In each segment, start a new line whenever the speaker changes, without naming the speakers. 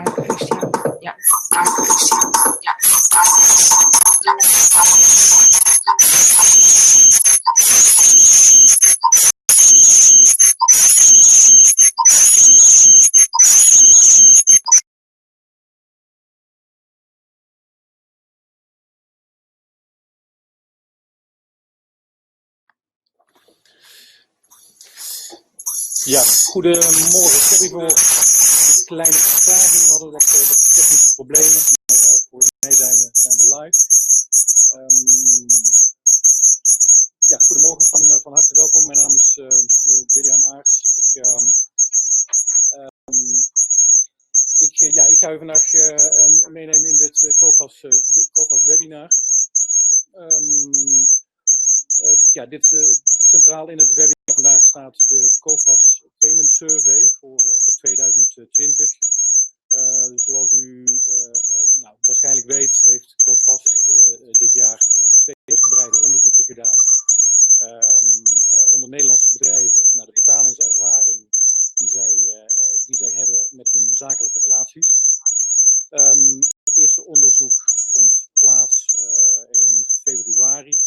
Christian. Ja.
Ja, goedemorgen. Sorry voor de kleine vertraging. We hadden wat technische problemen. Maar voor mij zijn we live. Ja, goedemorgen, van harte welkom. Mijn naam is William Aerts. Ik ga u vandaag meenemen in dit Coface webinar. Centraal in het webinar vandaag staat de Coface Payment Survey voor 2020. Zoals u waarschijnlijk weet, heeft Coface dit jaar 2 uitgebreide onderzoeken gedaan onder Nederlandse bedrijven naar de betalingservaring die zij hebben met hun zakelijke relaties. Het eerste onderzoek vond plaats in februari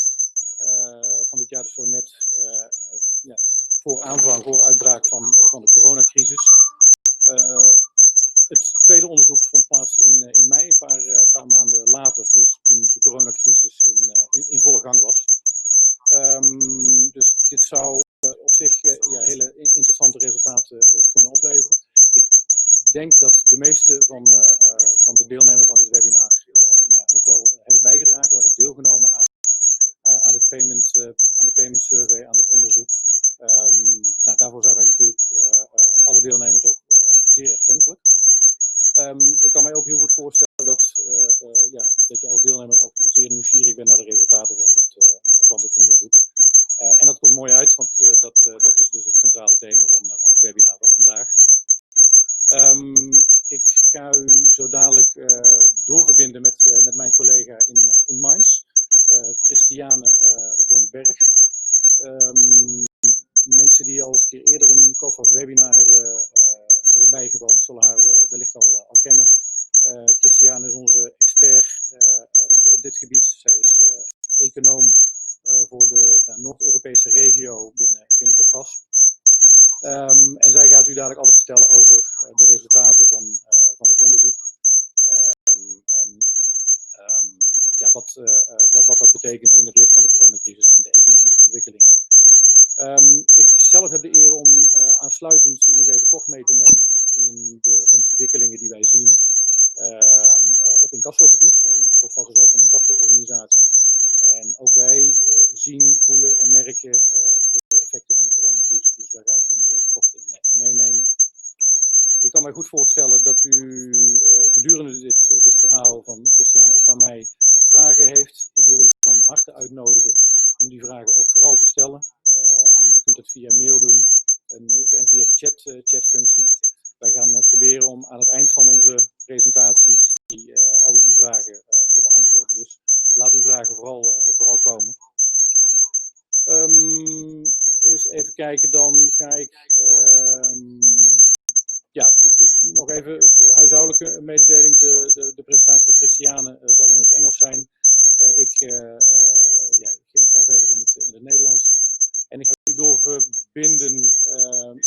van dit jaar, dus zo net voor uitbraak van de coronacrisis. Het tweede onderzoek vond plaats in mei, een paar maanden later, dus toen de coronacrisis in volle gang was. Dus dit zou op zich hele interessante resultaten kunnen opleveren. Ik denk dat de meeste van de deelnemers aan dit webinar ook wel hebben bijgedragen, hebben deelgenomen aan de payment survey, aan dit onderzoek. Daarvoor zijn wij natuurlijk alle deelnemers ook zeer erkentelijk. Ik kan mij ook heel goed voorstellen dat je als deelnemer ook zeer nieuwsgierig bent naar de resultaten van dit onderzoek. En dat komt mooi uit, want dat is dus het centrale thema van het webinar van vandaag. Ik ga u zo dadelijk doorverbinden met mijn collega in Mainz, Christiane van Berg. Mensen die al eens een keer eerder een Coface webinar hebben bijgewoond, zullen haar wellicht al kennen. Christiane is onze expert op dit gebied. Zij is econoom voor de Noord-Europese regio binnen Coface. En zij gaat u dadelijk alles vertellen over de resultaten van het onderzoek. Wat dat betekent in het licht van de coronacrisis en de economische ontwikkelingen. Ik zelf heb de eer om aansluitend u nog even kort mee te nemen in de ontwikkelingen die wij zien op incassogebied. Coface is ook een incasso-organisatie. En ook wij zien, voelen en merken de effecten van de coronacrisis. Dus daar ga ik u nog even kort in meenemen. Ik kan mij goed voorstellen dat u gedurende dit verhaal van Christiane of van mij vragen heeft. Ik wil u van harte uitnodigen om die vragen ook vooral te stellen. U kunt het via mail doen en via de chatfunctie. Wij gaan proberen om aan het eind van onze presentaties al uw vragen te beantwoorden. Dus laat uw vragen vooral komen. Eens even kijken, dan ga ik nog even huishoudelijke mededeling. De presentatie van Christiane zal in het Engels zijn. Ik ga verder in het Nederlands. En ik ga u doorverbinden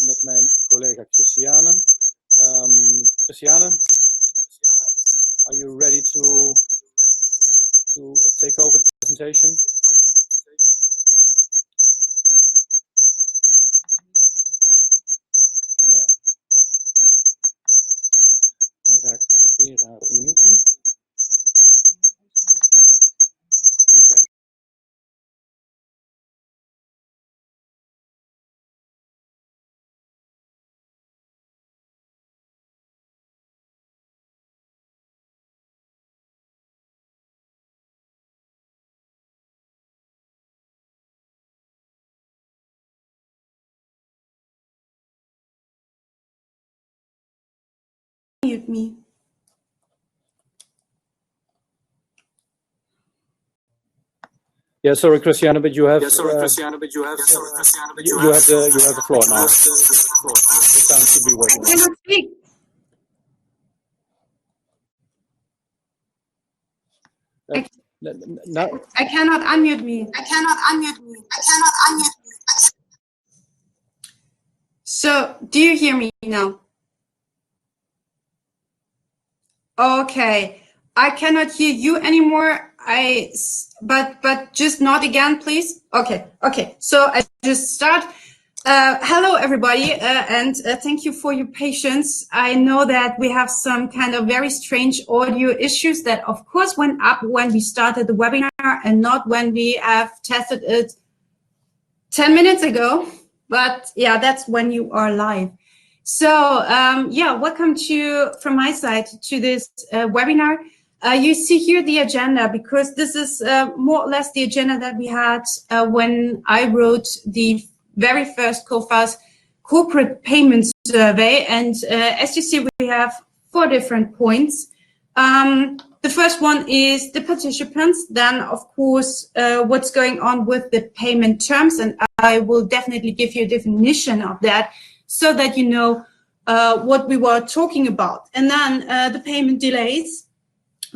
met mijn collega Christiane. Christiane, are you ready to take over the presentation? Ja. Dan ga ik proberen haar te muten. Oké.
Mute me.
Yeah, sorry, Christiane, but you have. You have the floor now. The sound should be working.
I cannot speak.
I cannot unmute me. So, do you hear me now? Okay, I cannot hear you anymore. But just not again, please. Okay. So I just start. Hello, everybody, and thank you for your patience. I know that we have some kind of very strange audio issues that, of course, went up when we started the webinar and not when we have tested it 10 minutes ago. But yeah, that's when you are live. So welcome from my side to this webinar. You see here the agenda, because this is more or less the agenda that we had when I wrote the very first Coface corporate payment survey. And as you see, we have 4 different points. The first one is the participants, then of course what's going on with the payment terms, and I will definitely give you a definition of that so that you know what we were talking about. And then the payment delays,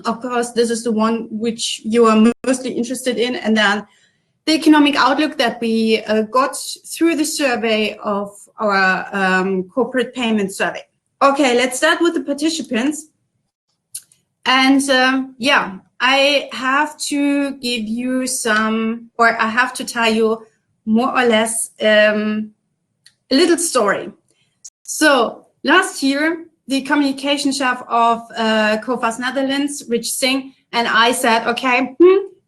of course, this is the one which you are mostly interested in, and then the economic outlook that we got through the survey of our corporate payment survey. Okay, let's start with the participants. And I have to give you I have to tell you more or less a little story. So last year, the communication chef of Coface Netherlands, Rich Singh, and I said, okay,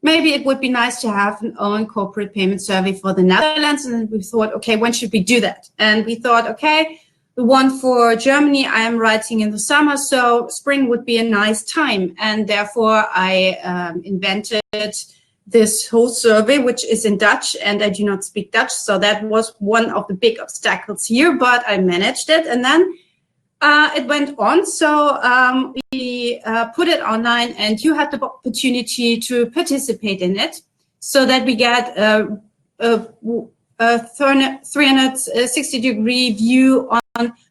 maybe it would be nice to have an own corporate payment survey for the Netherlands. And we thought, okay, when should we do that? And we thought, okay, the one for Germany, I am writing in the summer, so spring would be a nice time. And therefore, I invented this whole survey, which is in Dutch, and I do not speak Dutch. So that was one of the big obstacles here, but I managed it. And then it went on. So we put it online, and you had the opportunity to participate in it so that we get a 360-degree view on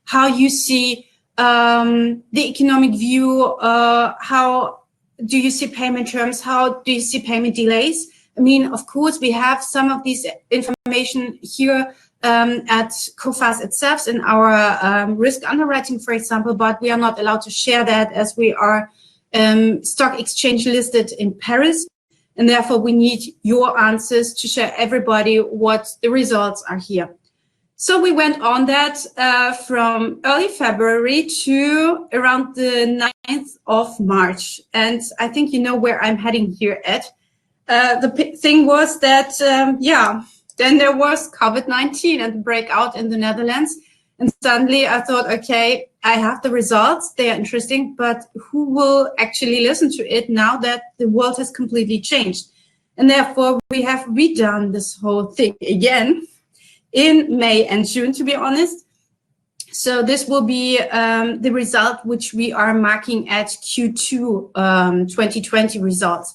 how you see the economic view, how do you see payment terms, how do you see payment delays. I mean, of course, we have some of these information here at Coface itself in our risk underwriting, for example, but we are not allowed to share that as we are stock exchange listed in Paris. And therefore, we need your answers to share everybody what the results are here. So we went on that from early February to around the 9th of March. And I think you know where I'm heading here at. The thing was that, then there was COVID-19 and the breakout in the Netherlands. And suddenly I thought, okay, I have the results. They are interesting, but who will actually listen to it now that the world has completely changed? And therefore, we have redone this whole thing again in May and June, to be honest. So this will be the result which we are marking at Q2 2020 results.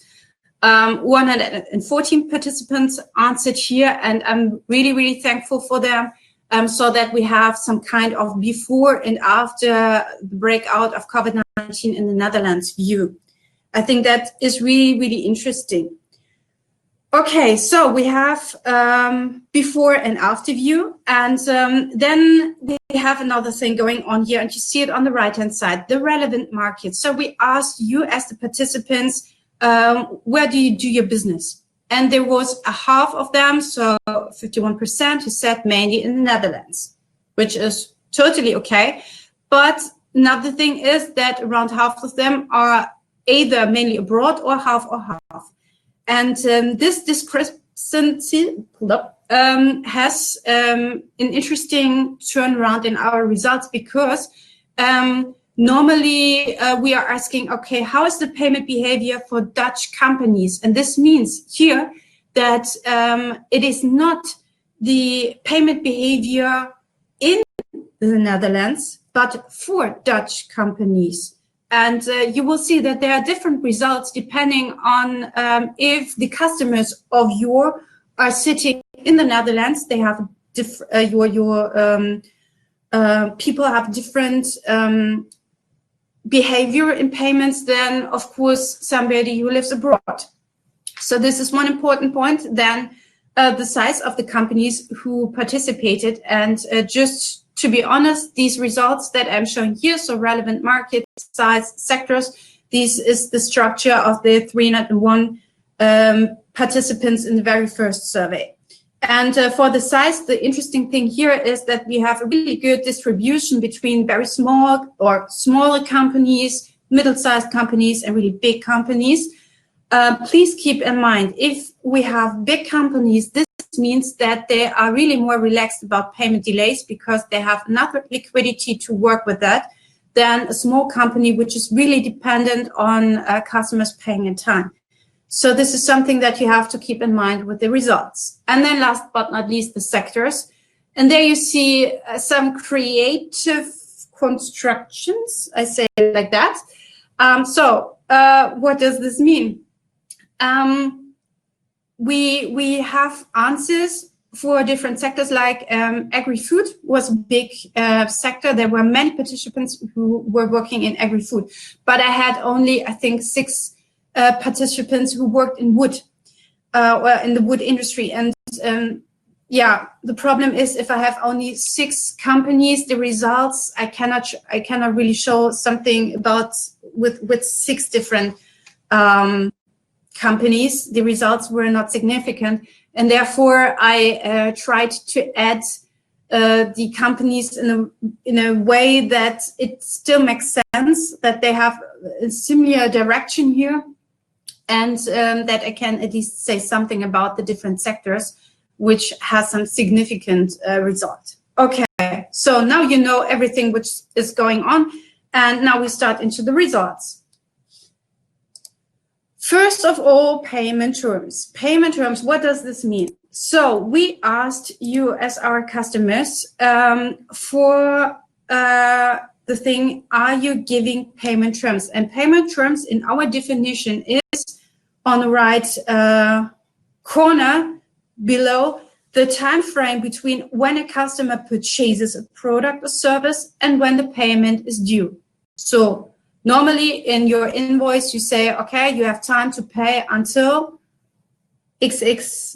114 participants answered here, and I'm really, really thankful for them. So that we have some kind of before and after the breakout of COVID-19 in the Netherlands view. I think that is really, really interesting. Okay, so we have before and after view, and then we have another thing going on here, and you see it on the right-hand side, the relevant markets. So we asked you as the participants, where do you do your business? And there was a half of them, so 51%, who said mainly in the Netherlands, which is totally okay. But another thing is that around half of them are either mainly abroad or half. And this discrepancy has an interesting turnaround in our results, because normally we are asking, okay, how is the payment behavior for Dutch companies? And this means here that it is not the payment behavior in the Netherlands, but for Dutch companies. And you will see that there are different results depending on if the customers of yours are sitting in the Netherlands. They have people have different behavior in payments than, of course, somebody who lives abroad. So this is one important point. Then the size of the companies who participated. And just to be honest, these results that I'm showing here, so relevant market size sectors, this is the structure of the 301 participants in the very first survey. And for the size, the interesting thing here is that we have a really good distribution between very small or smaller companies, middle-sized companies, and really big companies. Please keep in mind, if we have big companies, this means that they are really more relaxed about payment delays because they have enough liquidity to work with that than a small company, which is really dependent on customers paying in time. So this is something that you have to keep in mind with the results. And then last but not least, the sectors. And there you see some creative constructions, I say it like that. What does this mean? We have answers for different sectors, like agri-food was a big sector. There were many participants who were working in agri-food, but I had only, I think, 6 participants who worked in wood, or in the wood industry. And yeah, the problem is if I have only 6 companies, the results I cannot really show something about with 6 different companies. The results were not significant, and therefore I tried to add the companies in a way that it still makes sense, that they have a similar direction here, and that I can at least say something about the different sectors, which has some significant result. Okay, so now you know everything which is going on, and now we start into the results. First of all, payment terms. Payment terms, what does this mean? So we asked you as our customers for the thing, are you giving payment terms? And payment terms in our definition is on the right corner below, the time frame between when a customer purchases a product or service and when the payment is due. So normally in your invoice, you say, okay, you have time to pay until XX.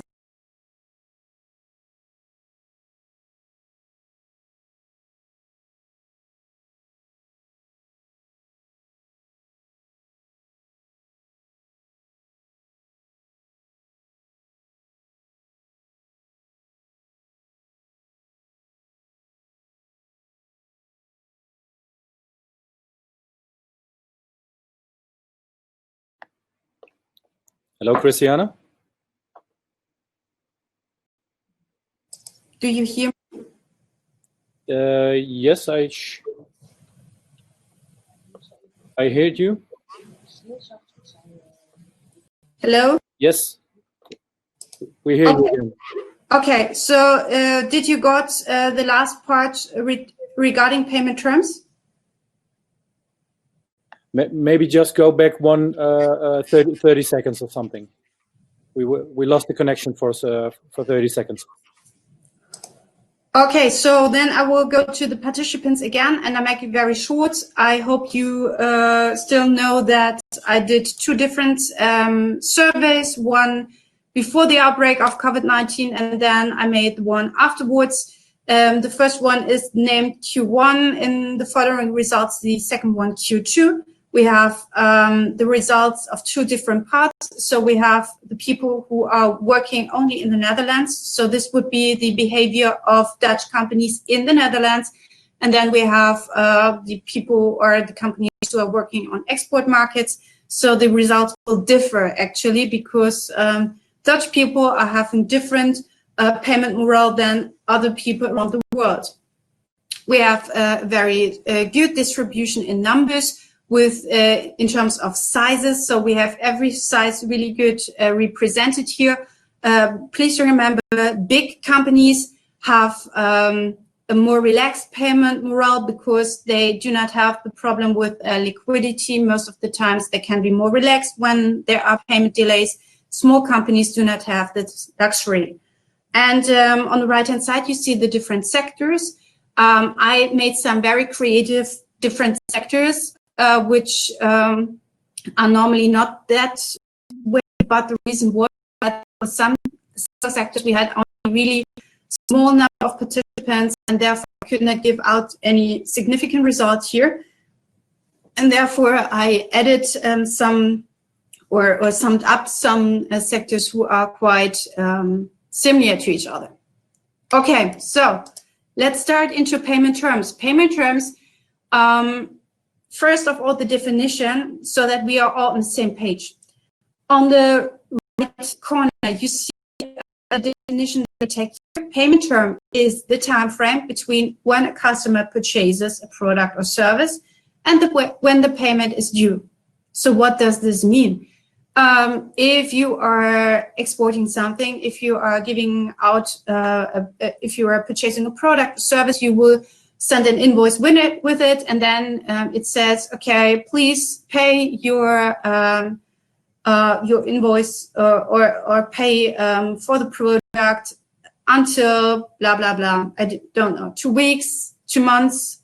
Hello, Christiana.
Do you hear me?
Yes, I heard you.
Hello?
Yes, we hear you.
Okay, so did you got the last part regarding payment terms?
Maybe just go back 30 seconds or something. We lost the connection for 30 seconds.
Okay, so then I will go to the participants again, and I make it very short. I hope you still know that I did 2 different surveys, one before the outbreak of COVID-19, and then I made one afterwards. The first one is named Q1 in the following results, the second one Q2. We have the results of 2 different parts. So we have the people who are working only in the Netherlands. So this would be the behavior of Dutch companies in the Netherlands. And then we have the people or the companies who are working on export markets. So the results will differ actually because Dutch people are having different payment morale than other people around the world. We have a very good distribution in numbers with in terms of sizes. So we have every size really good represented here. Please remember, big companies have a more relaxed payment morale because they do not have the problem with liquidity. Most of the times they can be more relaxed when there are payment delays. Small companies do not have this luxury. And on the right-hand side, you see the different sectors. I made some very creative different sectors which are normally not that way. But the reason was that for some sectors we had only really small number of participants, and therefore could not give out any significant results here. And therefore I added some or summed up some sectors who are quite similar to each other. Okay, so let's start into payment terms. Payment terms, first of all, the definition, so that we are all on the same page. On the right corner, you see a definition that we take here. Payment term is the time frame between when a customer purchases a product or service and when the payment is due. So what does this mean? If you are exporting something, if you are giving out, if you are purchasing a product or service, you will send an invoice with it, and then it says, okay, please pay your invoice or pay for the product until blah blah blah. I don't know, 2 weeks, 2 months,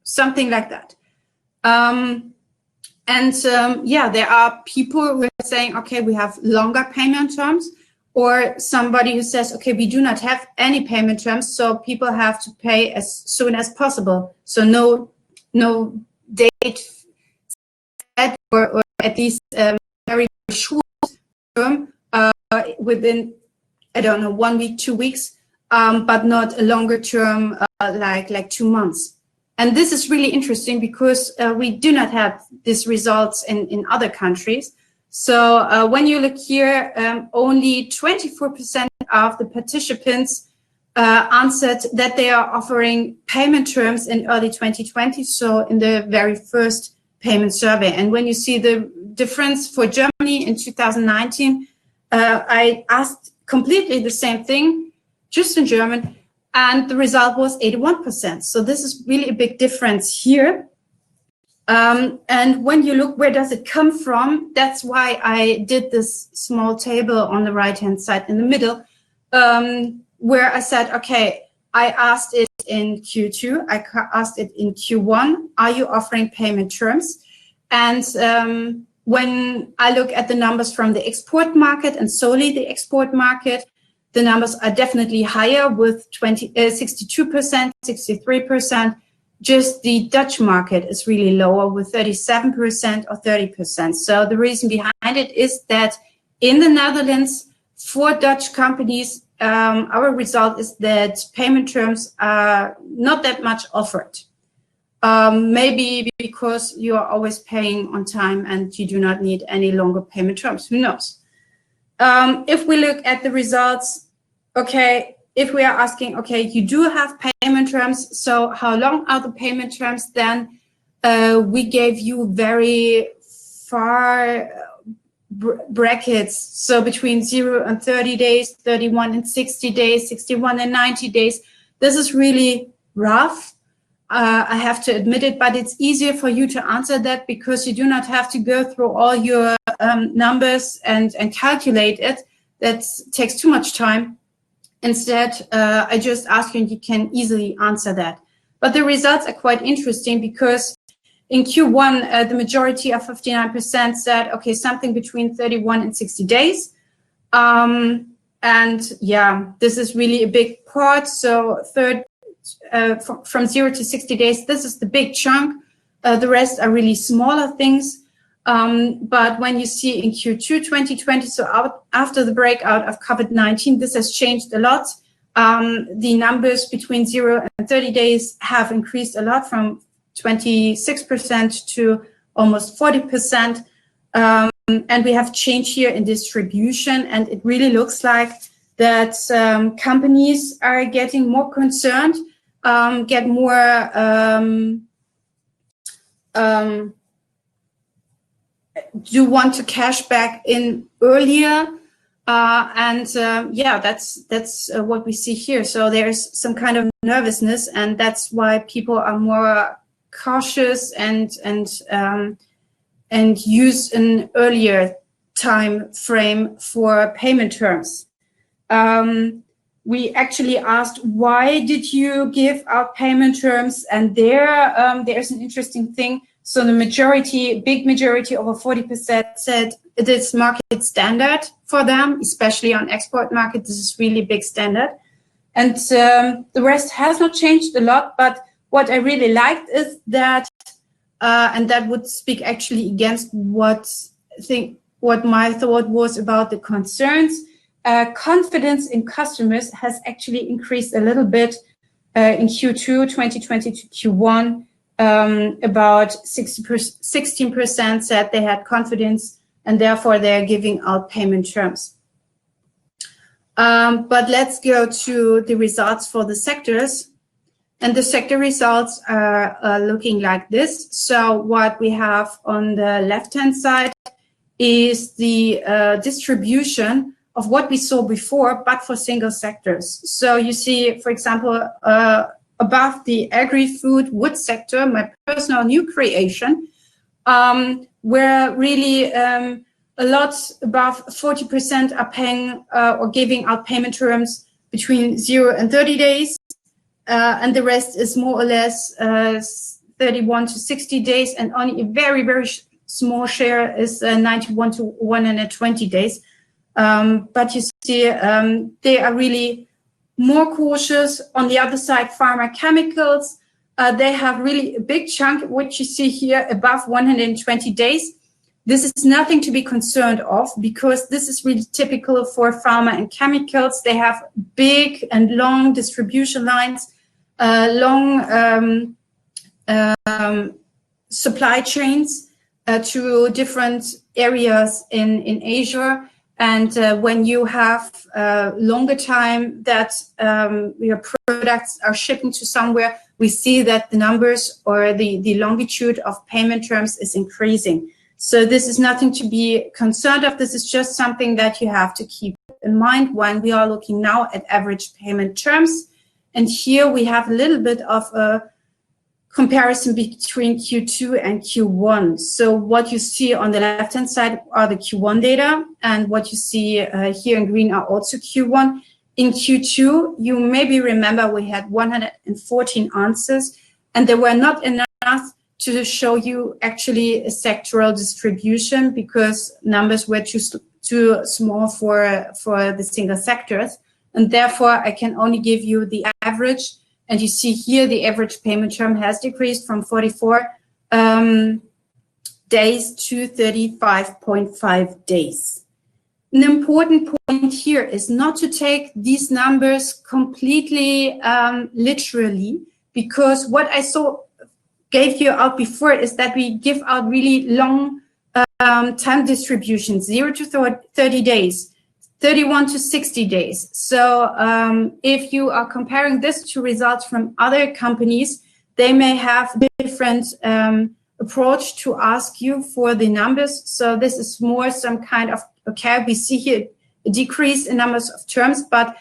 something like that. Yeah, there are people who are saying, okay, we have longer payment terms, or somebody who says, okay, we do not have any payment terms, so people have to pay as soon as possible. So no date set, or at least very short term, within, I don't know, 1 week, 2 weeks, but not a longer term like 2 months. And this is really interesting because we do not have these results in other countries. So when you look here, only 24% of the participants answered that they are offering payment terms in early 2020, so in the very first payment survey. And when you see the difference for Germany in 2019, I asked completely the same thing, just in German, and the result was 81%. So this is really a big difference here. And when you look, where does it come from? That's why I did this small table on the right-hand side in the middle, where I said, okay, I asked it in Q2, I asked it in Q1, are you offering payment terms? And when I look at the numbers from the export market and solely the export market, the numbers are definitely higher with 62%, 63%. Just the Dutch market is really lower with 37% or 30%. So the reason behind it is that in the Netherlands, for Dutch companies, our result is that payment terms are not that much offered. Maybe because you are always paying on time and you do not need any longer payment terms. Who knows? If we look at the results, okay, if we are asking, okay, you do have payment terms, so how long are the payment terms then? We gave you very far brackets, so between 0 and 30 days, 31 and 60 days, 61 and 90 days. This is really rough. I have to admit it, but it's easier for you to answer that because you do not have to go through all your numbers and calculate it. That takes too much time. Instead, I just ask you and you can easily answer that. But the results are quite interesting because in Q1, the majority of 59% said, okay, something between 31 and 60 days. And yeah, this is really a big part. So from 0 to 60 days, this is the big chunk. The rest are really smaller things. But when you see in Q2 2020, so after the breakout of COVID-19, this has changed a lot. The numbers between 0 and 30 days have increased a lot from 26% to almost 40%. And we have change here in distribution, and it really looks like that companies are getting more concerned, get more do want to cash back in earlier, yeah, that's what we see here. So there's some kind of nervousness, and that's why people are more cautious and use an earlier time frame for payment terms. We actually asked, why did you give out payment terms? And there's an interesting thing. So the majority, big majority, over 40% said it is market standard for them, especially on export market. This is really big standard. And the rest has not changed a lot. But what I really liked is that, and that would speak actually against what my thought was about the concerns. Confidence in customers has actually increased a little bit in Q2 2020 to Q1. About 16% said they had confidence, and therefore they're giving out payment terms. But let's go to the results for the sectors. And the sector results are looking like this. So what we have on the left-hand side is the distribution of what we saw before, but for single sectors. So you see, for example, above the agri-food wood sector, my personal new creation, where really a lot above 40% are paying or giving out payment terms between 0 and 30 days. And the rest is more or less 31 to 60 days, and only a very, very small share is 91 to 120 days. But you see, they are really more cautious. On the other side, pharma chemicals, they have really a big chunk, which you see here above 120 days. This is nothing to be concerned of, because this is really typical for pharma and chemicals. They have big and long distribution lines, long supply chains to different areas in Asia. And when you have longer time that your products are shipping to somewhere, we see that the numbers or the longitude of payment terms is increasing. So this is nothing to be concerned of. This is just something that you have to keep in mind when we are looking now at average payment terms. And here we have a little bit of a comparison between Q2 and Q1. So what you see on the left-hand side are the Q1 data, and what you see here in green are also Q1. In Q2, you maybe remember we had 114 answers, and there were not enough to show you actually a sectoral distribution, because numbers were too small for the single sectors, and therefore I can only give you the average. And you see here the average payment term has decreased from 44 days to 35.5 days. An important point here is not to take these numbers completely literally, because what I gave you out before is that we give out really long time distributions, 0 to 30 days. 31 to 60 days. So if you are comparing this to results from other companies, they may have different approach to ask you for the numbers. So this is more some kind of, okay, we see here a decrease in numbers of terms, but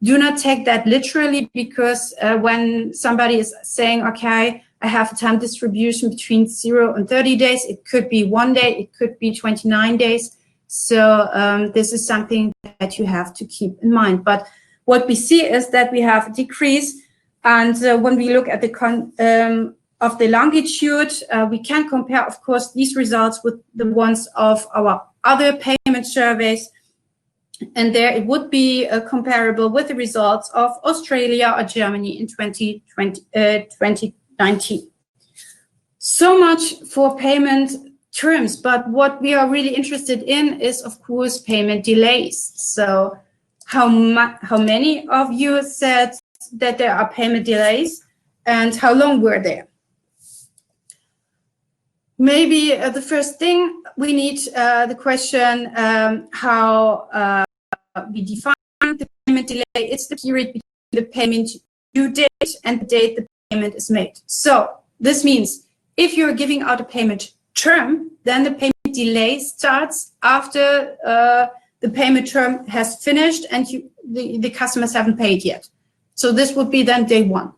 do not take that literally, because when somebody is saying, okay, I have a time distribution between 0 and 30 days, it could be 1 day, it could be 29 days. So this is something that you have to keep in mind. But what we see is that we have a decrease. And when we look at the of the longitude, we can compare, of course, these results with the ones of our other payment surveys. And there it would be comparable with the results of Australia or Germany in 2019. So much for payment terms, but what we are really interested in is, of course, payment delays. So how many of you said that there are payment delays, and how long were there? Maybe the first thing we need the question how we define the payment delay. It's the period between the payment due date and the date the payment is made. So this means if you're giving out a payment term, then the payment delay starts after the payment term has finished and the customers haven't paid yet. So this would be then day one.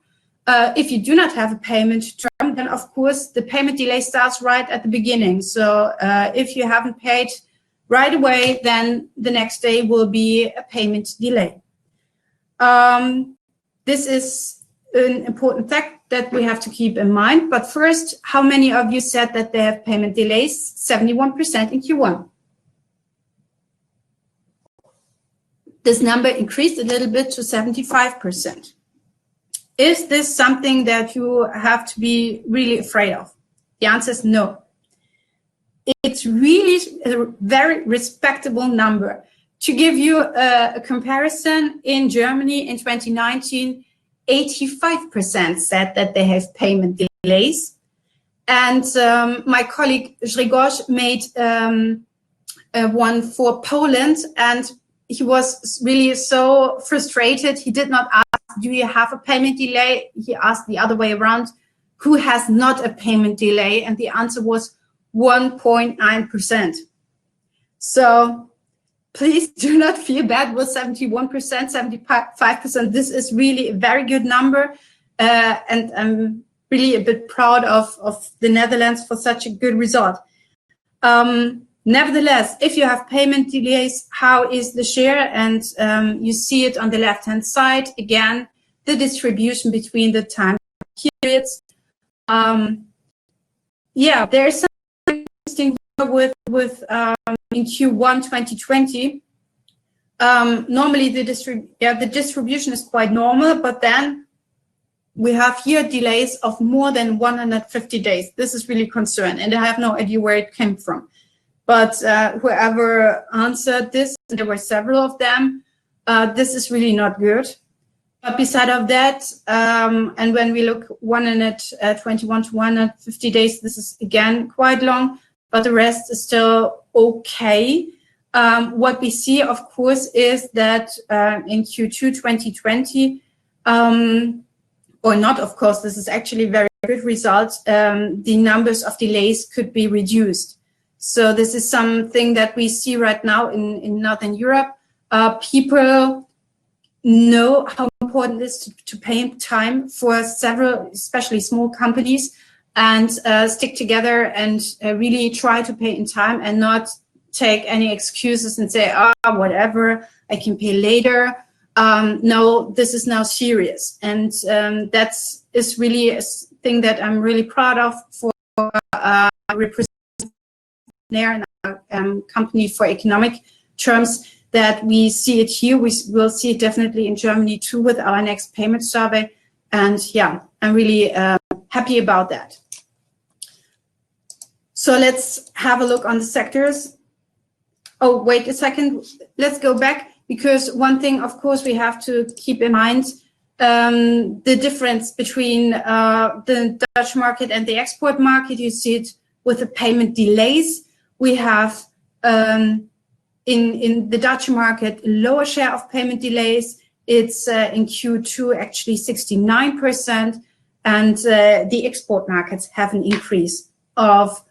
If you do not have a payment term, then of course the payment delay starts right at the beginning. So if you haven't paid right away, then the next day will be a payment delay. This is an important fact that we have to keep in mind. But first, how many of you said that they have payment delays? 71% in Q1. This number increased a little bit to 75%. Is this something that you have to be really afraid of? The answer is no. It's really a very respectable number. To give you a comparison, in Germany in 2019, 85% said that they have payment delays. And my colleague Grzegorz made one for Poland, and he was really so frustrated. He did not ask, do you have a payment delay? He asked the other way around, who has not a payment delay? And the answer was 1.9%. So please do not feel bad with 71%, 75%. This is really a very good number. And I'm really a bit proud of the Netherlands for such a good result. Nevertheless, if you have payment delays, how is the share? And you see it on the left-hand side. Again, the distribution between the time periods. Yeah, there's something interesting with in Q1 2020. Normally the distribution is quite normal, but then we have here delays of more than 150 days. This is really concerned, and I have no idea where it came from. But whoever answered this, and there were several of them, this is really not good. But beside of that, and when we look 121 to 150 days, this is again quite long, but the rest is still okay. What we see, of course, is that in Q2 2020, or not, of course, this is actually very good results, the numbers of delays could be reduced. So this is something that we see right now in Northern Europe. People know how important it is to pay in time for several, especially small companies, and stick together and really try to pay in time and not take any excuses and say, oh, whatever, I can pay later. No, this is now serious. And that is really a thing that I'm really proud of for representing in our company for economic terms, that we see it here. We will see it definitely in Germany too with our next payment survey. And yeah, I'm really happy about that. So let's have a look on the sectors. Oh, wait a second. Let's go back, because one thing, of course, we have to keep in mind, the difference between the Dutch market and the export market. You see it with the payment delays. We have in the Dutch market a lower share of payment delays. It's in Q2 actually 69%, and the export markets have an increase of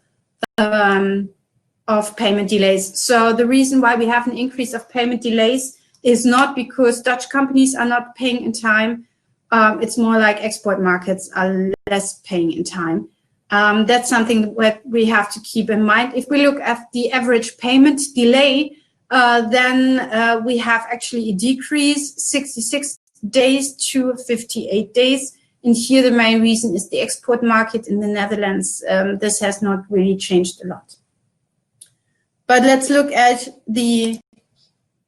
payment delays. So the reason why we have an increase of payment delays is not because Dutch companies are not paying in time. It's more like export markets are less paying in time. That's something that we have to keep in mind. If we look at the average payment delay, then we have actually a decrease, 66 days to 58 days. And here the main reason is the export market in the Netherlands. This has not really changed a lot. But let's look at the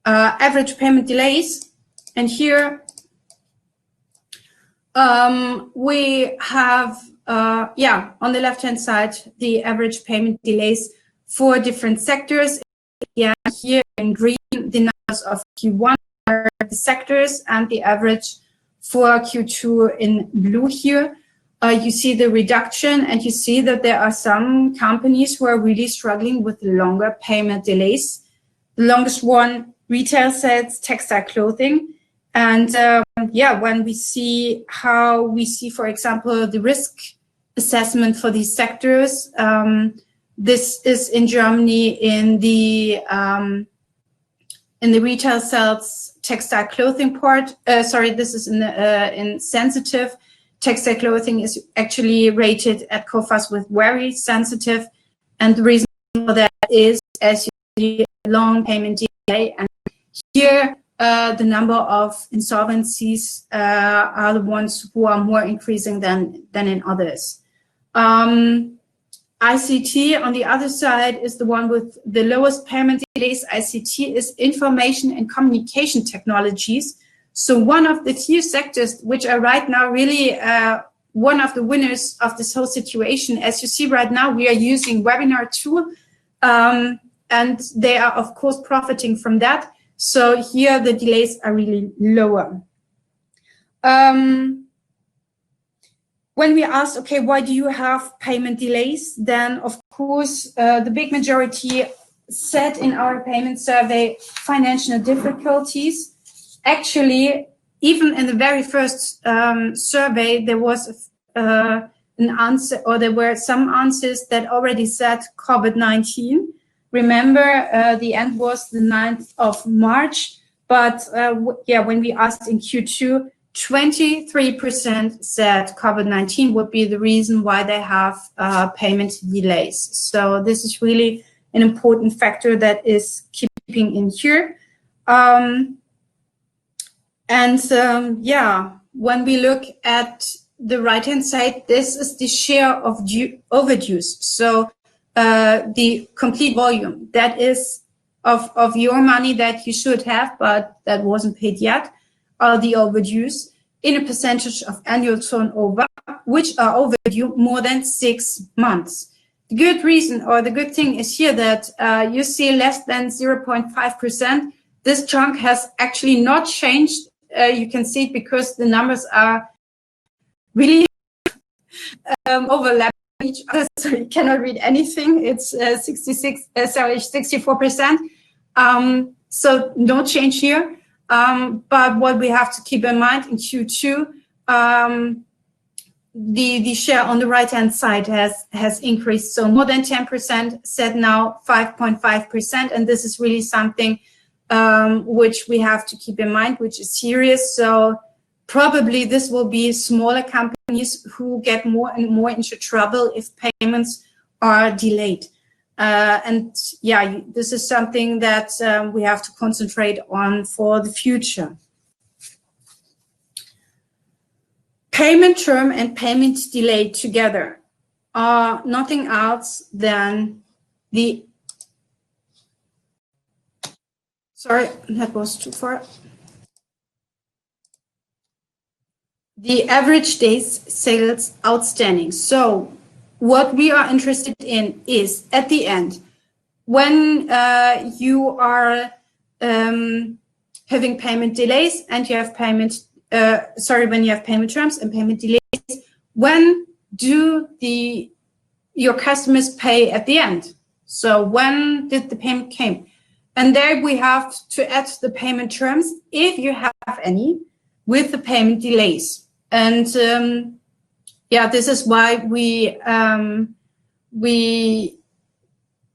average payment delays. And here we have, on the left-hand side, the average payment delays for different sectors. Yeah, here in green, the numbers of Q1 are the sectors, and the average for Q2 in blue here. You see the reduction, and you see that there are some companies who are really struggling with longer payment delays. The longest one, retail sales, textile clothing. And when we see how we see, for example, the risk assessment for these sectors, this is in Germany in the retail sales textile clothing part. This is in sensitive. Textile clothing is actually rated at Coface with very sensitive, and the reason for that is, as you see, long payment delay. And here the number of insolvencies are the ones who are more increasing than in others. ICT, on the other side, is the one with the lowest payment delays. ICT is information and communication technologies. So one of the few sectors which are right now really one of the winners of this whole situation. As you see right now, we are using webinar tool, and they are, of course, profiting from that. So here the delays are really lower. When we asked, okay, why do you have payment delays? Then, of course, the big majority said in our payment survey, financial difficulties. Actually, even in the very first survey, there was an answer, or there were some answers that already said COVID-19. Remember, the end was the 9th of March. But yeah, when we asked in Q2, 23% said COVID-19 would be the reason why they have payment delays. So this is really an important factor that is keeping in here. Yeah, when we look at the right-hand side, this is the share of overdues. So the complete volume, that is of your money that you should have, but that wasn't paid yet, are the overdues in a percentage of annual turnover, which are overdue more than 6 months. The good reason, or the good thing is here that you see less than 0.5%. This chunk has actually not changed. You can see it because the numbers are really overlapping each other, so you cannot read anything. It's 64%. So no change here. But what we have to keep in mind in Q2, the share on the right-hand side has increased. So more than 10% said now 5.5%. And this is really something which we have to keep in mind, which is serious. So probably this will be smaller companies who get more and more into trouble if payments are delayed. And yeah, this is something that we have to concentrate on for the future. Payment term and payment delay together are nothing else than the, sorry, that was too far. The average days sales outstanding. So what we are interested in is at the end, when you are having payment delays and you have payment, when you have payment terms and payment delays, when do your customers pay at the end? So when did the payment came? And there we have to add the payment terms, if you have any, with the payment delays. And yeah, this is why we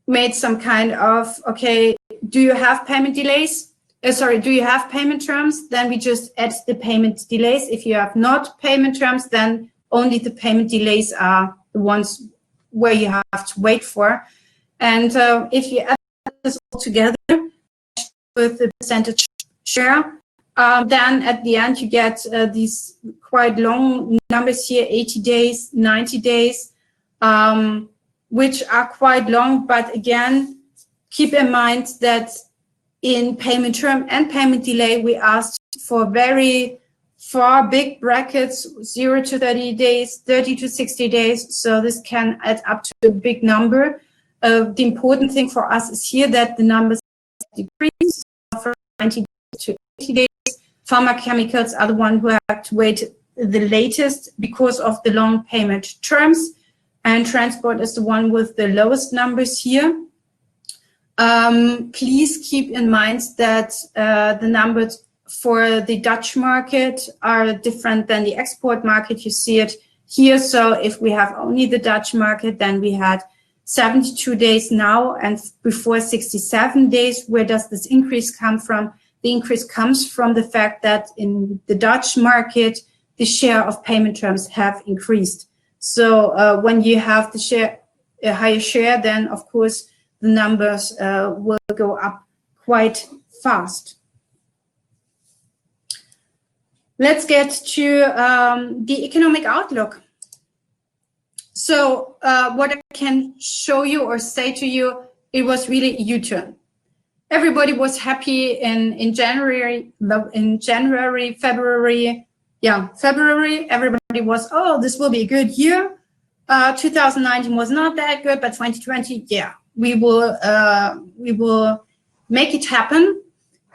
made some kind of, okay, do you have payment delays? Do you have payment terms? Then we just add the payment delays. If you have not payment terms, then only the payment delays are the ones where you have to wait for. And if you add this all together with the percentage share, then at the end you get these quite long numbers here, 80 days, 90 days, which are quite long. But again, keep in mind that in payment term and payment delay, we asked for very far big brackets, 0 to 30 days, 30 to 60 days. So this can add up to a big number. The important thing for us is here that the numbers decrease from 90 to 80 days. Pharma chemicals are the ones who have to wait the latest because of the long payment terms. And transport is the one with the lowest numbers here. Please keep in mind that the numbers for the Dutch market are different than the export market. You see it here. So if we have only the Dutch market, then we had 72 days now and before 67 days. Where does this increase come from? The increase comes from the fact that in the Dutch market, the share of payment terms have increased. So when you have the share, a higher share, then of course the numbers will go up quite fast. let's get to the economic outlook. So what I can show you or say to you, it was really a U-turn. Everybody was happy in January, February. Yeah, February, everybody was, oh, this will be a good year. 2019 was not that good, but 2020, yeah, we will make it happen.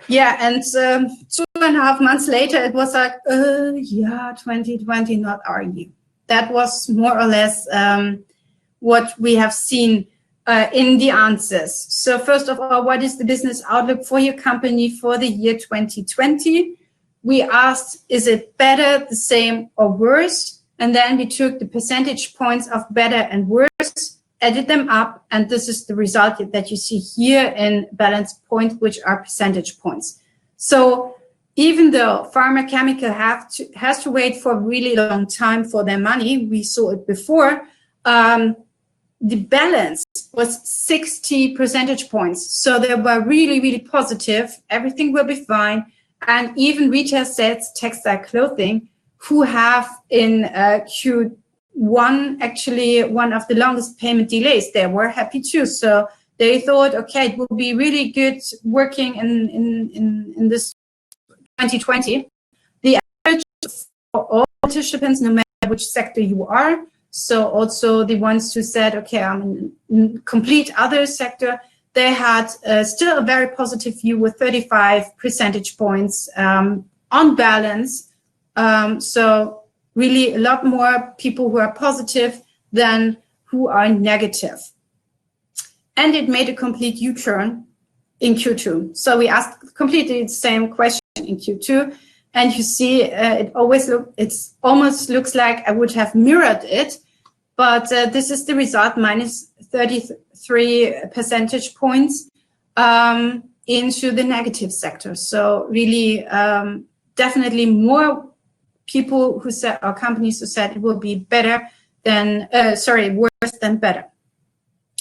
Yeah, and 2.5 months later, it was like, yeah, 2020, not our year. That was more or less what we have seen in the answers. So first of all, what is the business outlook for your company for the year 2020? We asked, is it better, the same, or worse? And then we took the percentage points of better and worse, added them up, and this is the result that you see here in balance points, which are percentage points. So even though pharma chemical has to wait for a really long time for their money, we saw it before, the balance was 60 percentage points. So they were really, really positive. Everything will be fine. And even retail sales, textile clothing, who have in Q1 actually one of the longest payment delays, they were happy too. So they thought, okay, it will be really good working in this 2020. The average for all participants, no matter which sector you are, so also the ones who said, okay, I'm in complete other sector, they had still a very positive view with 35 percentage points on balance. So really a lot more people who are positive than who are negative. And it made a complete U-turn in Q2. So we asked completely the same question in Q2. And you see, it almost looks like I would have mirrored it. But this is the result, minus 33 percentage points into the negative sector. So really, definitely more people who said, or companies who said it will be better than, worse than better.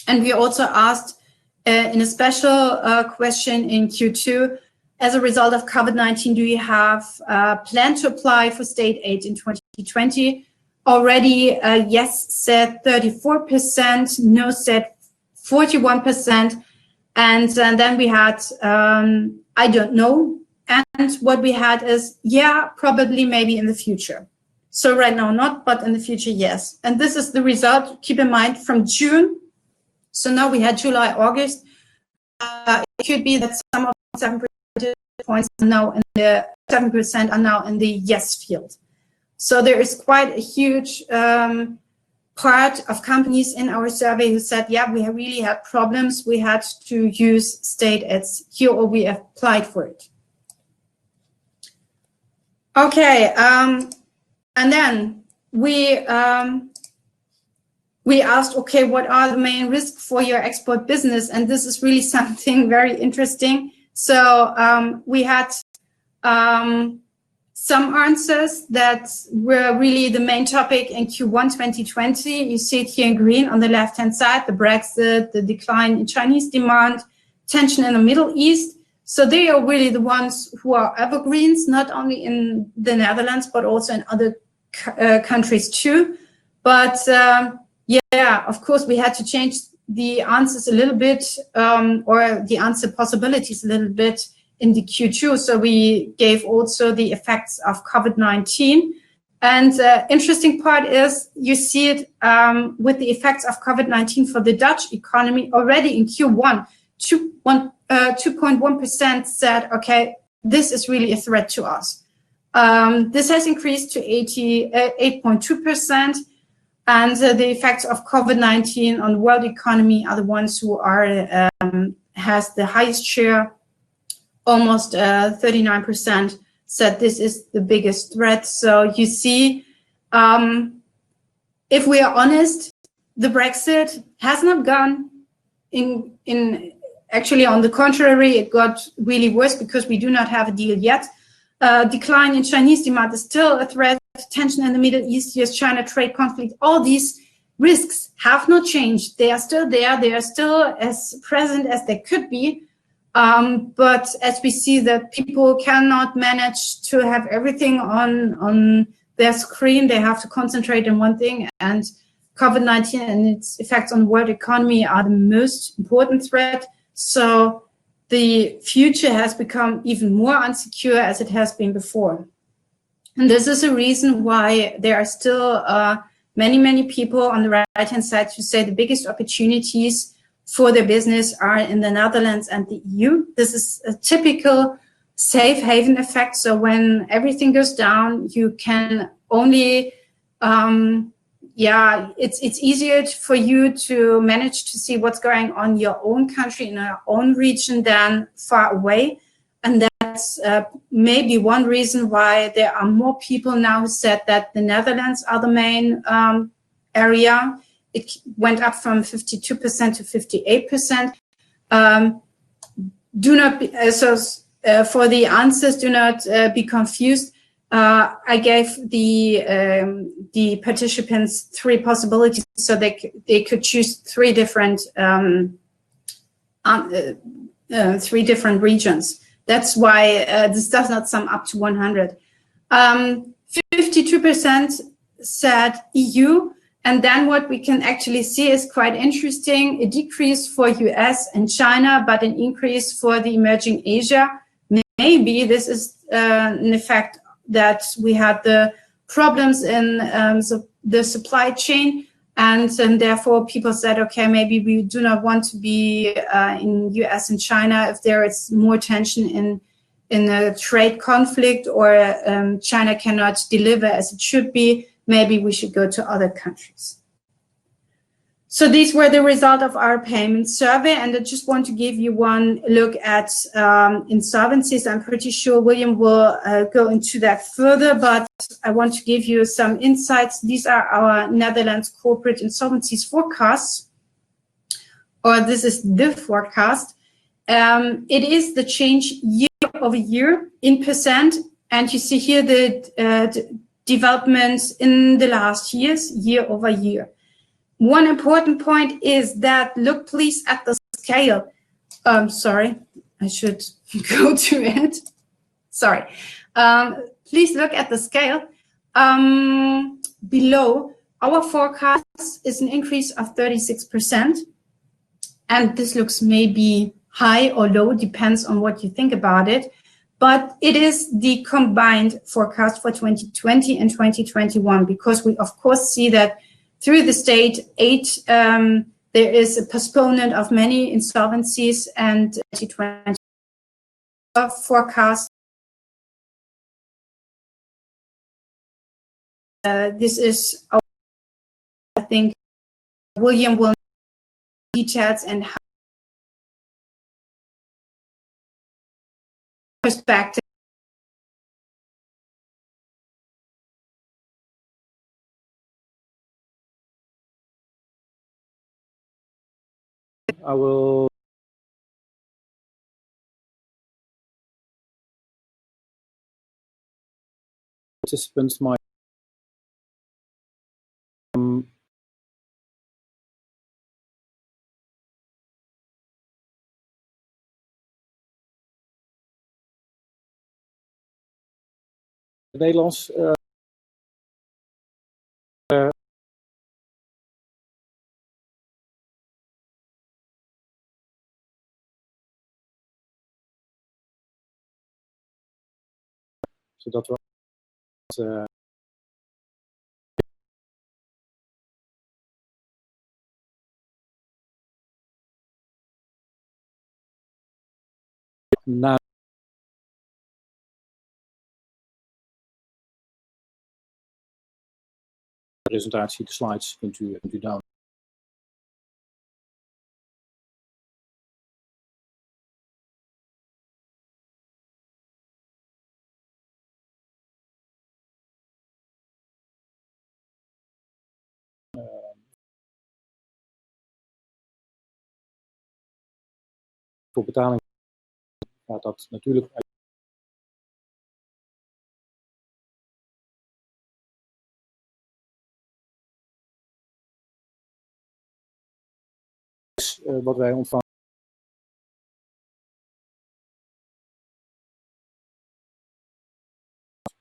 And we also asked in a special question in Q2, as a result of COVID-19, do you have a plan to apply for state aid in 2020? Already, yes said 34%, no said 41%. And then we had, I don't know. And what we had is, yeah, probably maybe in the future. So right now not, but in the future, yes. And this is the result, keep in mind, from June. So now we had July, August. It could be that some of the 7% points are now in the 7% are now in the yes field. So there is quite a huge part of companies in our survey who said, yeah, we really had problems. We had to use state aids here, or we applied for it. Okay, and then we asked, okay, what are the main risks for your export business? And this is really something very interesting. So we had some answers that were really the main topic in Q1 2020. You see it here in green on the left-hand side, the Brexit, the decline in Chinese demand, tension in the Middle East. So they are really the ones who are evergreens, not only in the Netherlands, but also in other countries too. But yeah, of course, we had to change the answers a little bit, or the answer possibilities a little bit in the Q2. So we gave also the effects of COVID-19. And interesting part is you see it with the effects of COVID-19 for the Dutch economy already in Q1, 2.1% said, okay, this is really a threat to us. This has increased to 8.2%. And the effects of COVID-19 on the world economy are the ones who are has the highest share. Almost 39% said this is the biggest threat. So you see, if we are honest, the Brexit has not gone in actually, on the contrary, it got really worse because we do not have a deal yet. Decline in Chinese demand is still a threat. Tension in the Middle East, US-China trade conflict, all these risks have not changed. They are still there. They are still as present as they could be. But as we see that people cannot manage to have everything on their screen, they have to concentrate on one thing, and COVID-19 and its effects on the world economy are the most important threat. So the future has become even more unsecure as it has been before. And this is a reason why there are still many people on the right-hand side who say the biggest opportunities for their business are in the Netherlands and the EU. This is a typical safe haven effect. So when everything goes down, you can only, it's easier for you to manage to see what's going on in your own country, in your own region than far away. And that's maybe one reason why there are more people now who said that the Netherlands are the main area. It went up from 52% to 58%. Do not be, for the answers, do not be confused. I gave the participants 3 possibilities, so they could choose 3 different regions. That's why this does not sum up to 100. 52% said EU. And then what we can actually see is quite interesting. A decrease for US and China, but an increase for the emerging Asia. Maybe this is an effect that we had the problems in the supply chain. And therefore people said, okay, maybe we do not want to be in US and China if there is more tension in a trade conflict, or China cannot deliver as it should be. Maybe we should go to other countries. So these were the result of our payment survey, and I just want to give you one look at insolvencies. I'm pretty sure William will go into that further, but I want to give you some insights. These are our Netherlands corporate insolvencies forecasts, or this is the forecast. It is the change year over year in percent, and you see here the developments in the last years, year over year. One important point is that look please at the scale. Sorry, I should go to it. Sorry. Please look at the scale. Below, our forecast is an increase of 36%. And this looks maybe high or low, depends on what you think about it. But it is the combined forecast for 2020 and 2021, because we, of course, see that through the state aid, there is a postponement of many insolvencies, and 2020 forecast. This is, I think, William will details and how perspective.
I will participants might Nederlands zodat we na de presentatie, de slides, kunt u downloaden. Voor betaling gaat dat natuurlijk wat wij ontvangen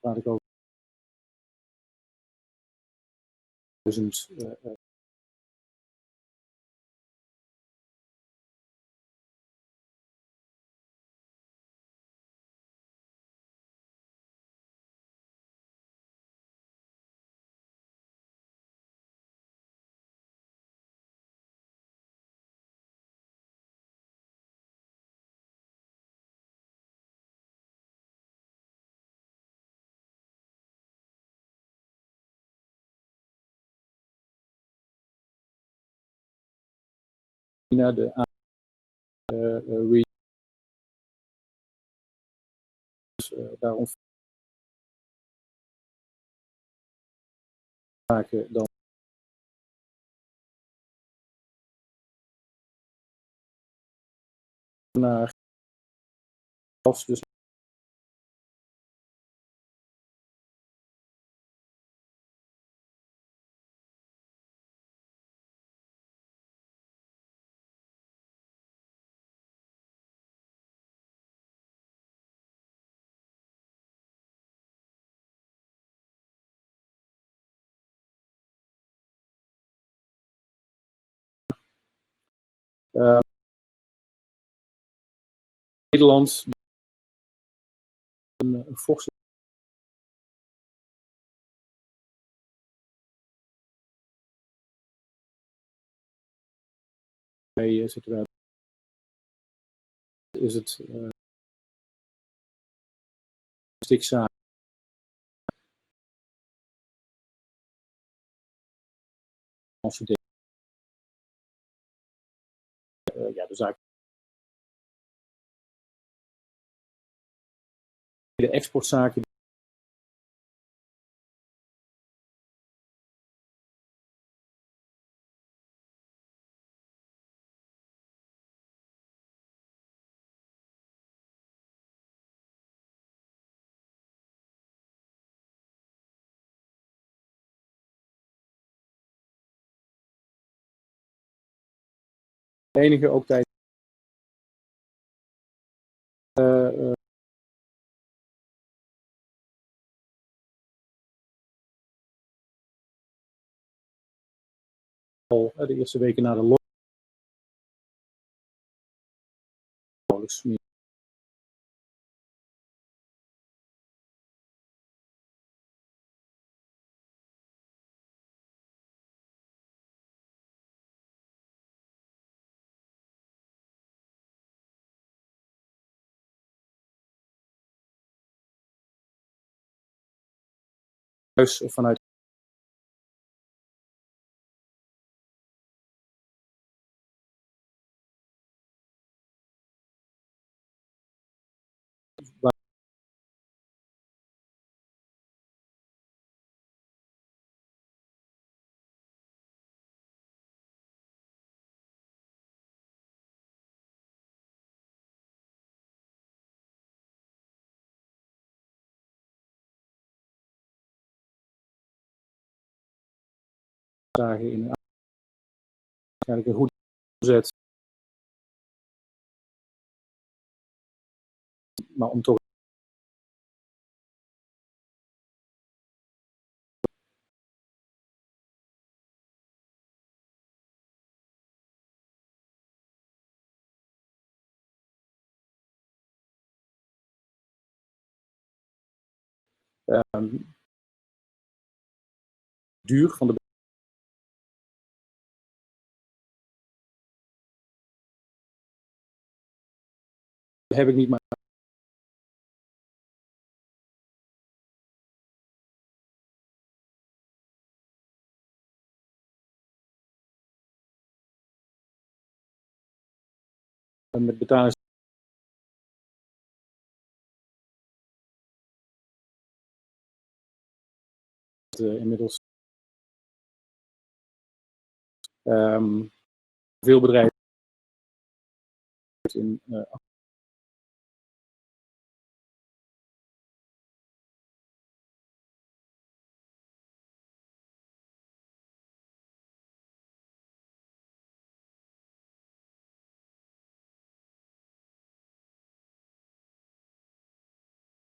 praat ik over 1000 de daarom maken dan naar als dus Nederland een forse mee zitten we is het stikzaak als je ja, de zaak de exportzaken de enige ook tijd al de eerste weken na de lockdown huis vanuit dagen in waarschijnlijk een goede omzet, maar om toch duur van de heb ik niet, maar met betalings inmiddels veel bedrijven in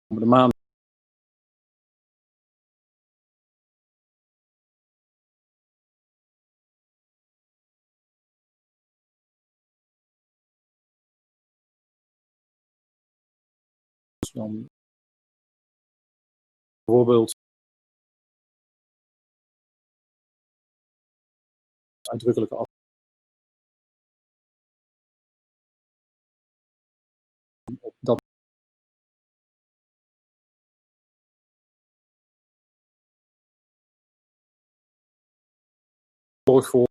de maand dan bijvoorbeeld uitdrukkelijke op dat zorgt voor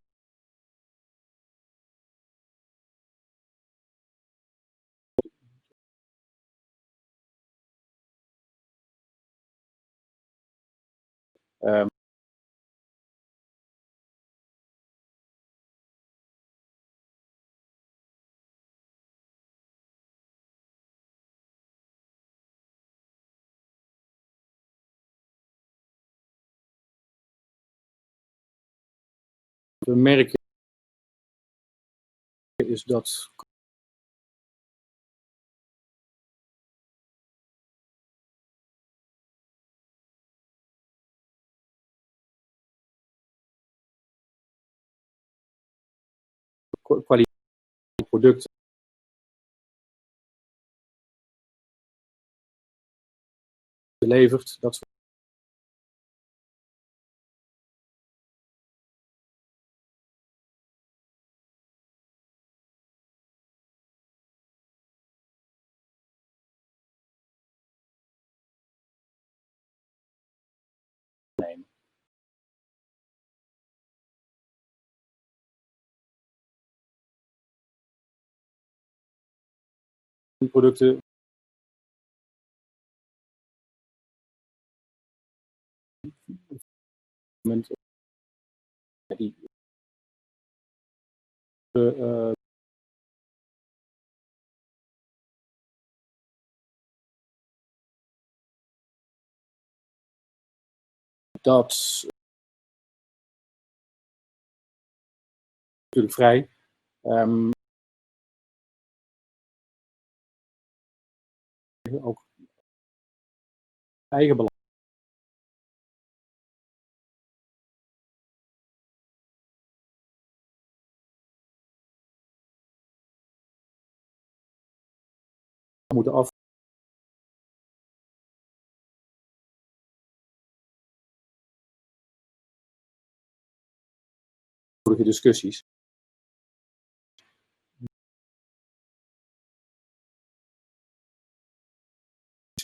we merken is dat kwaliteit producten levert, dat nemen. Die producten die dat natuurlijk vrij. Ook eigen belang. Moeten af. Discussies.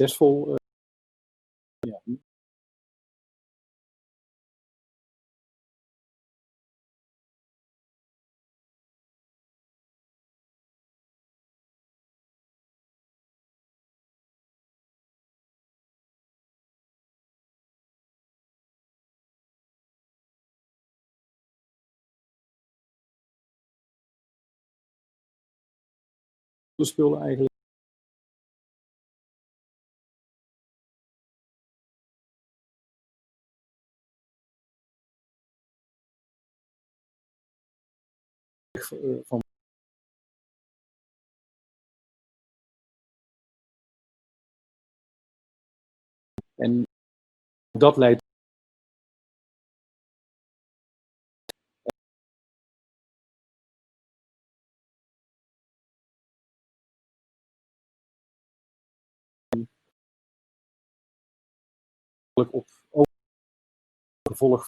Succesvol. Ja. Spullen eigenlijk. Van en dat leidt op gevolg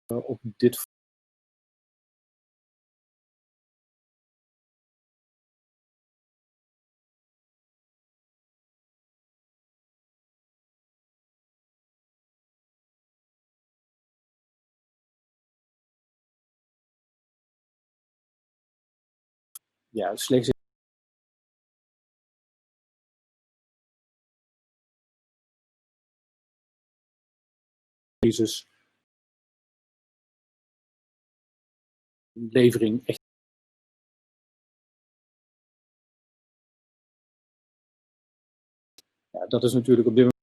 op dit ja, slechts crisis levering echt. Ja, dat is natuurlijk op dit moment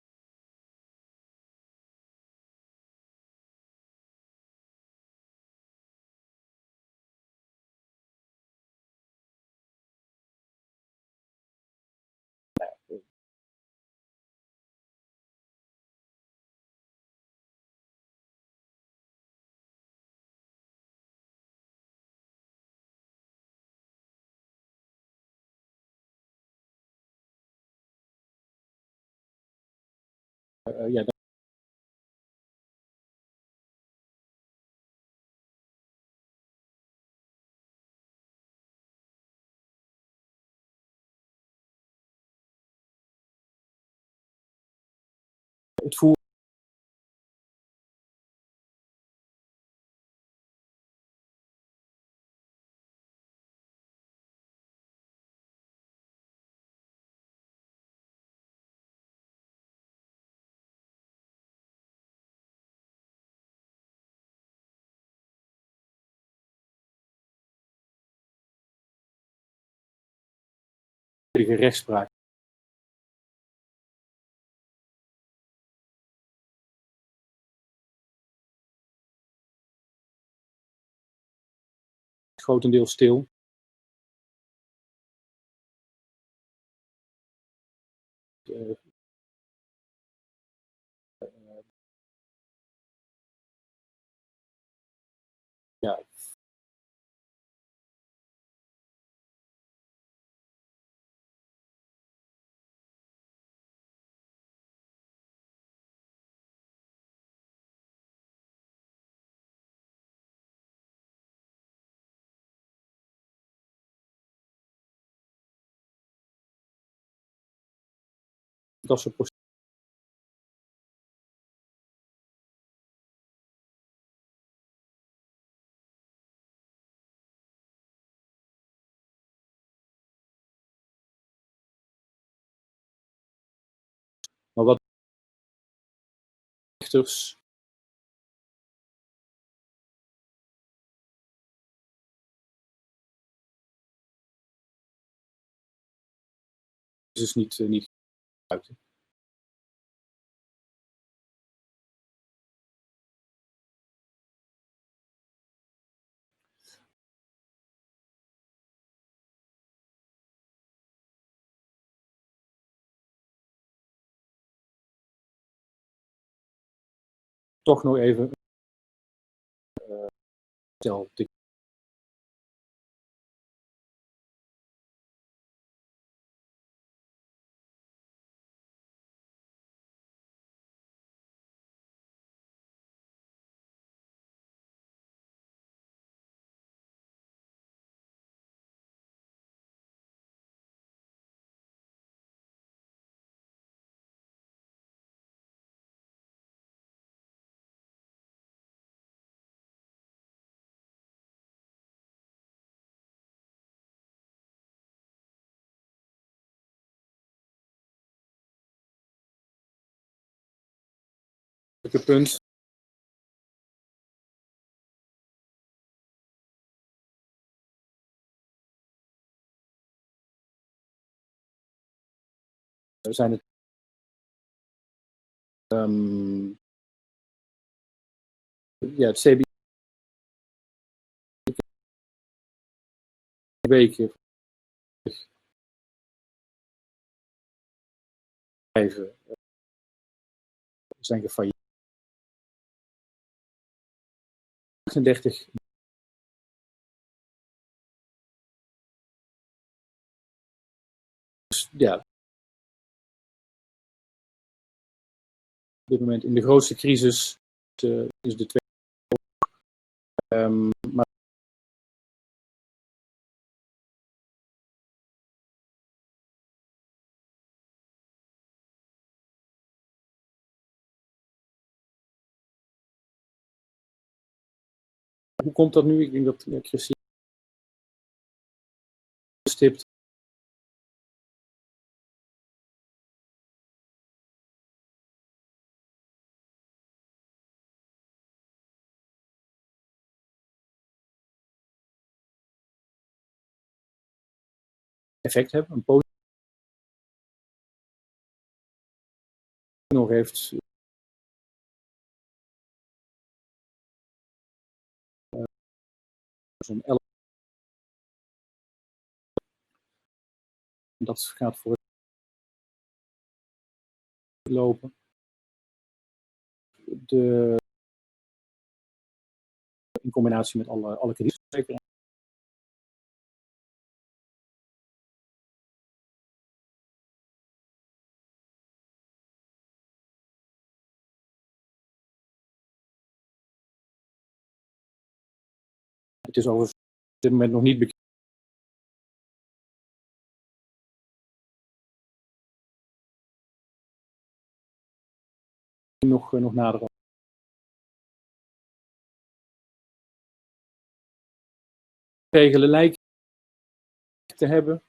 ja, het voeren rechtspraak. Grotendeels stil. Ja, dat soort processen. Maar wat rechters is dus niet gebruikt. Toch nog even stel. Punt. Zijn het ja, het CBI weken bedrijven zijn gefailleerd. 38 dus, ja, op dit moment in de grootste crisis is de tweede. Maar hoe komt dat nu? Ik denk dat Christine stipt. Effect hebben, een positief nog heeft zo'n 11. Dat gaat voor het lopen. In combinatie met alle kredietverzekeringen. is over dit moment nog niet bekend. Nog nader over. Regelen lijken te hebben.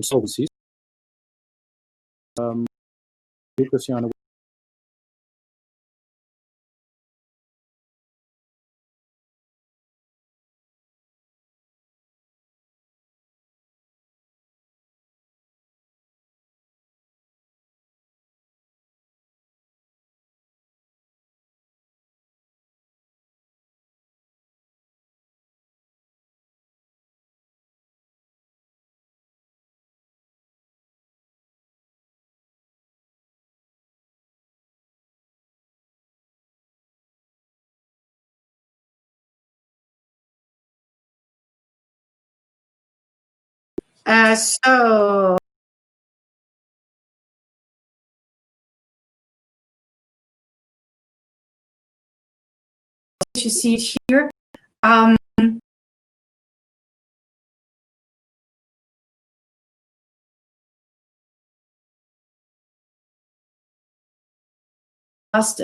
Consultancies. Christiane.
So you see it here. Last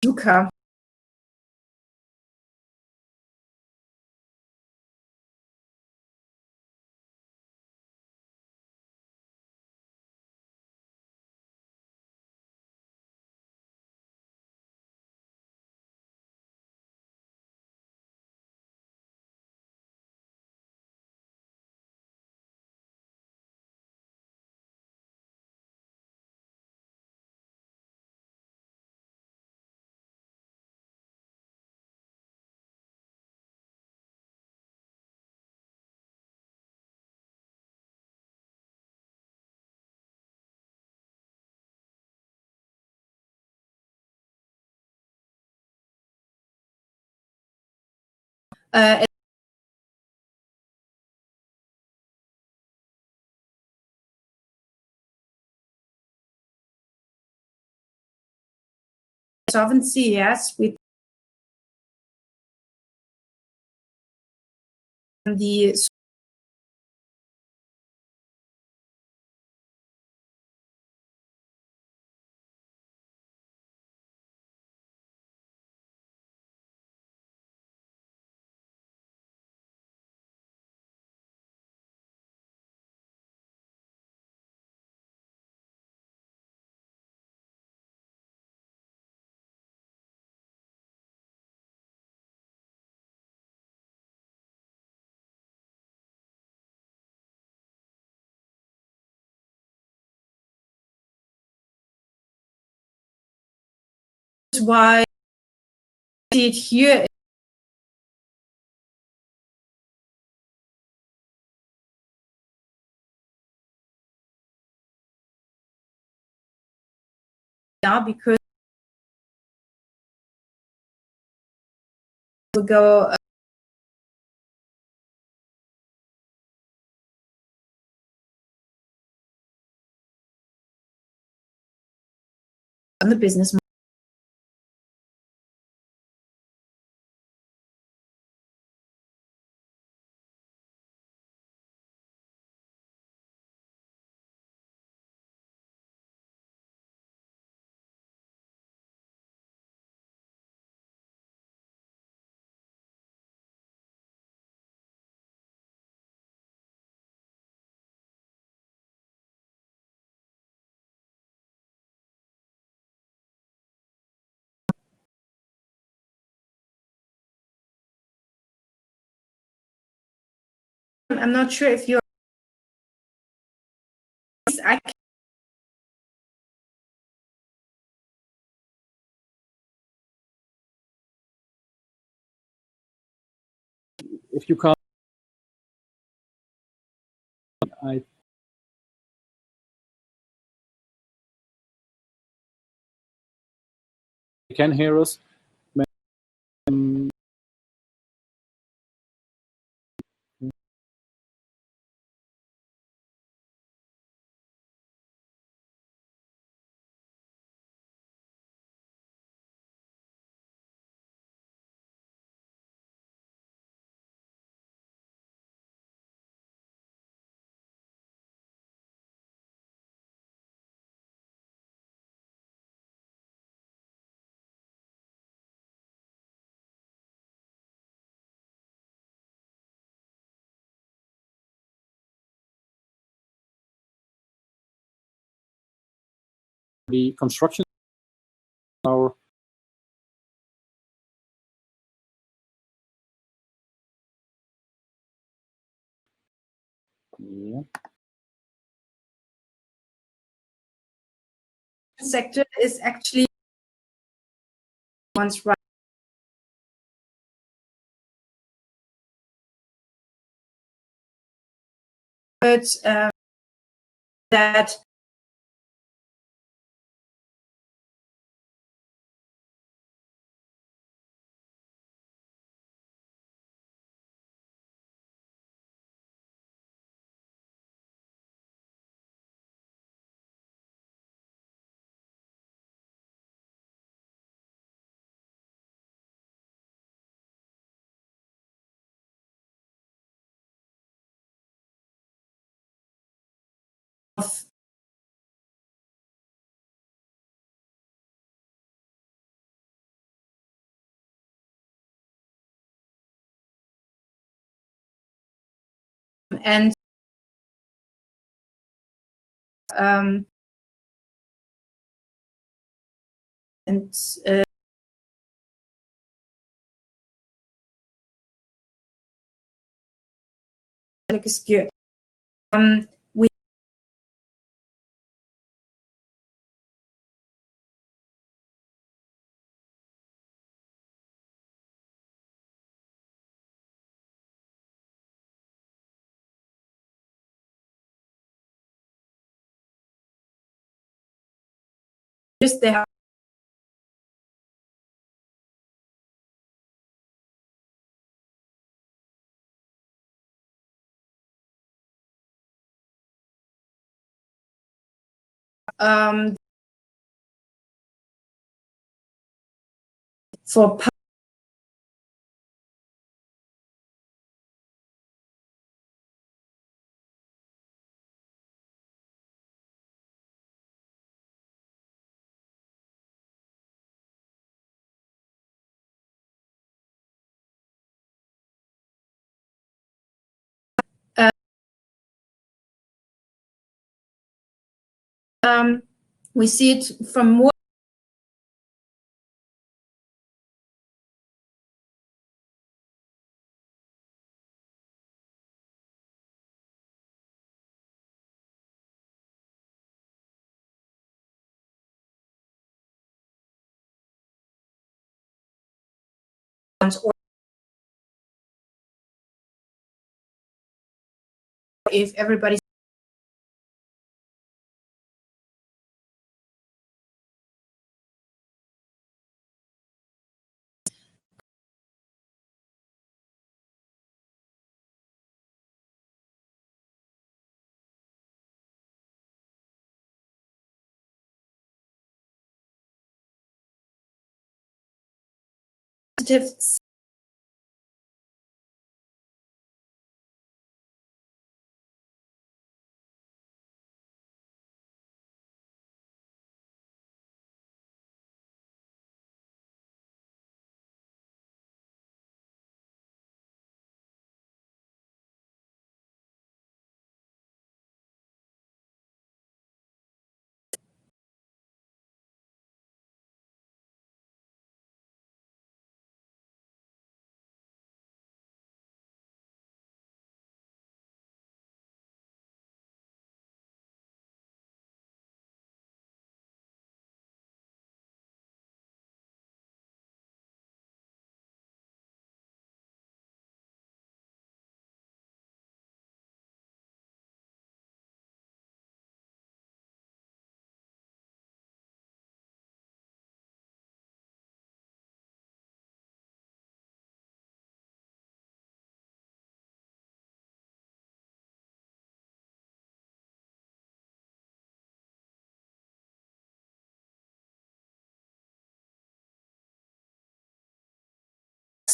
Yuka. Solvency, yes, with the why I see it here. Now because we go on the business I'm not sure if you're. I
If you can't, I can hear us. The construction our yeah.
sector is actually once right. But that and and gestuurd. We just they have for we see it from more or if everybody's sensitive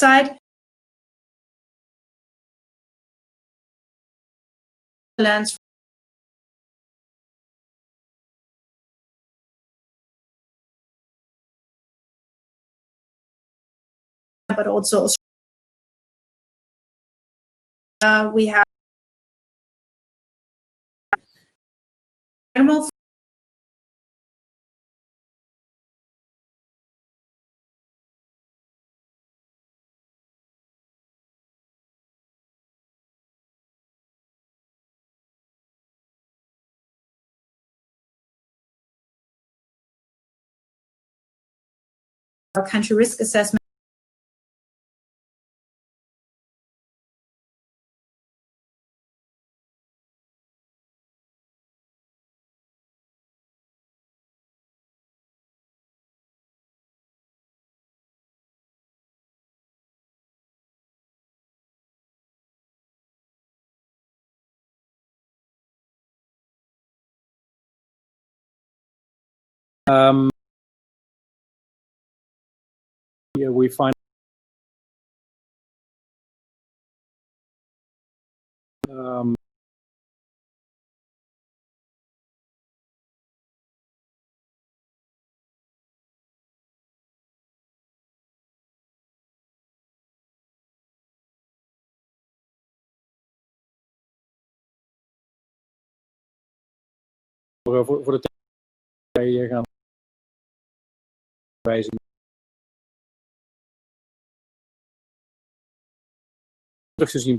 website. Netherlands. But also we have animal country risk assessment.
Here we find voor de tijd wij gaan wijzen terug te zien.